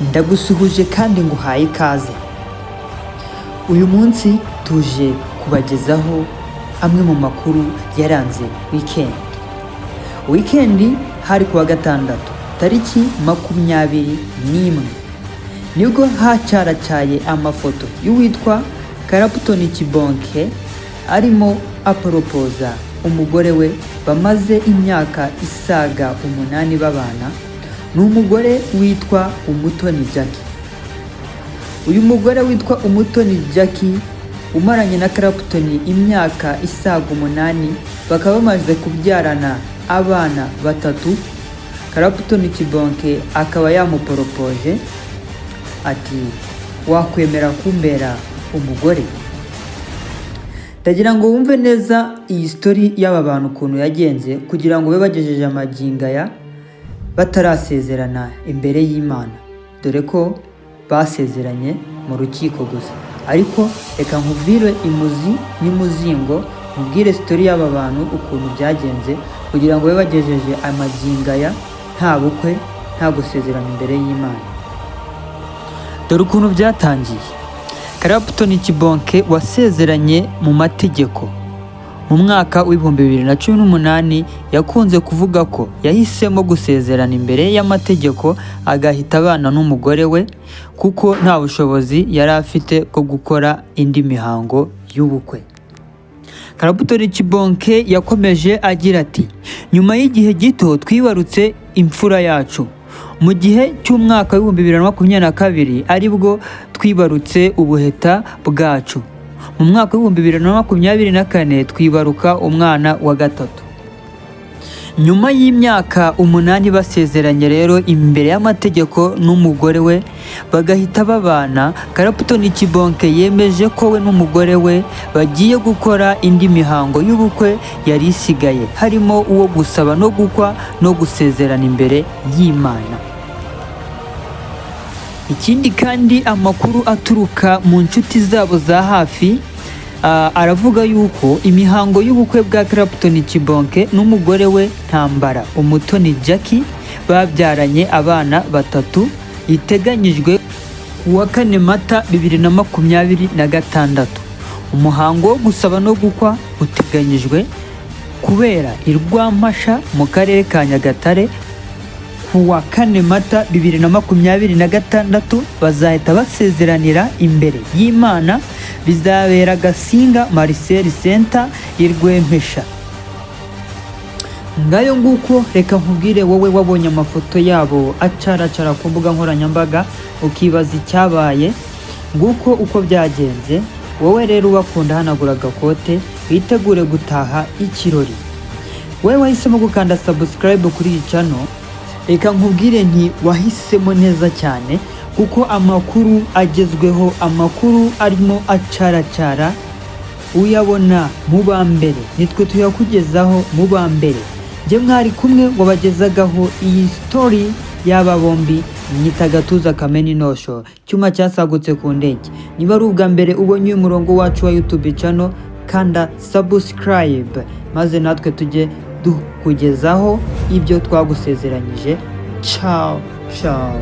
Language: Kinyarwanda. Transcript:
Ndagusuhuje kandi nguhaye ikaze. Uyu munsi tuje kubagezaho amwe mu makuru yaranze weekend hari kuwa gatandatu tariki 21 nibwo hacaracyaye amafoto y'uwitwa Clapton Kibonke arimo aporopoza umugore we bamaze imyaka isaga 8 babana n'umugore witwa Umutoni Jackie. Uyu mugore witwa Umutoni Jackie umaranye na Clapton imyaka isaga 8 bakaba bamaze kubyarana abana batatu. Clapton Kibonke akaba yamuporopoje ati wakwemera kumbera umugore. Ndagira ngo wumve neza iyi story y'aba bantu ukuntu yagenze kugira ngo babe bagejeje amaginga ya batarasezerana imbere y'Imana, dore ko basezeranye mu rukiko gusa. Ariko reka nkuvire imuzi n'imuzingo mubwire story y'aba bantu ukuntu byagenze kugira ngo babe bagejeje amaginga ya nta bukwe nta gusezerana imbere y'Imana. Dore ukuntu byatangiye. Clapton Kibonke wasezeranye mu mategeko mu mwaka w'2018 yakunze kuvuga ko yahisemo gusezerana imbere y'amategeko agahita abana n'umugore we kuko nta bushobozi yari afite bwo gukora indi mihango y'ubukwe. Clapton Kibonke yakomeje agira ati nyuma y'igihe gito twibarutse imfura yacu mu gihe cy'umwaka w'2022 aribwo twibarutse ubuheta bwacu. Mu mwaka w'2024 twibaruka umwana wa gatatu. Nyuma y'imyaka 8 basezeranye rero imbere y'amategeko n'umugore we bagahita babana, Clapton Kibonke yemeje ko we n'umugore we bagiye gukora indi mihango y'ubukwe yari isigaye, harimo uwo gusaba no gukwa no gusezerana imbere y'Imana. Ikindi kandi amakuru aturuka mu nshuti zabo za hafi aravuga yuko imihango y'ubukwe bwa Clapton Kibonke n'umugore we Ntambara Umutoni Jackie babyaranye abana batatu iteganyijwe kuwa 4 Mata 2026. Umuhango wo gusaba no gukwa uteganyijwe kubera i Rwampasha mu karere ka Nyagatare kuwa 4 Mata 2026. Bazahita basezeranira imbere y'Imana, bizabera Gasinga Marcel Center y'Irwempesha. Ngayo nguko, reka nkubwire wowe wabonye amafoto yabo acaracara ku mbuga nkoranyambaga ukibaza icyabaye. Nguko uko byagenze. Wowe rero ubakunda hanagura gakote witegure gutaha ikirori. Wowe wahisemo gukanda subscribe kuri iyi channel, reka nkubwire nti wahisemo neza cyane kuko amakuru agezweho, amakuru arimo acaracara uyabona mu bambere, nitwe tuyakugezaho mu bambere. Je mwari kumwe wabagezagaho iyi story y'aba bombi. Nyita Gatuza Kameni Nosho, cyuma cyasagutse ku ndege. Niba ari ubwa mbere ubonye uyu murongo wacu wa YouTube channel, kanda subscribe maze natwe tujye dukugezaho ibyo twagusezeranyije. Ciao ciao.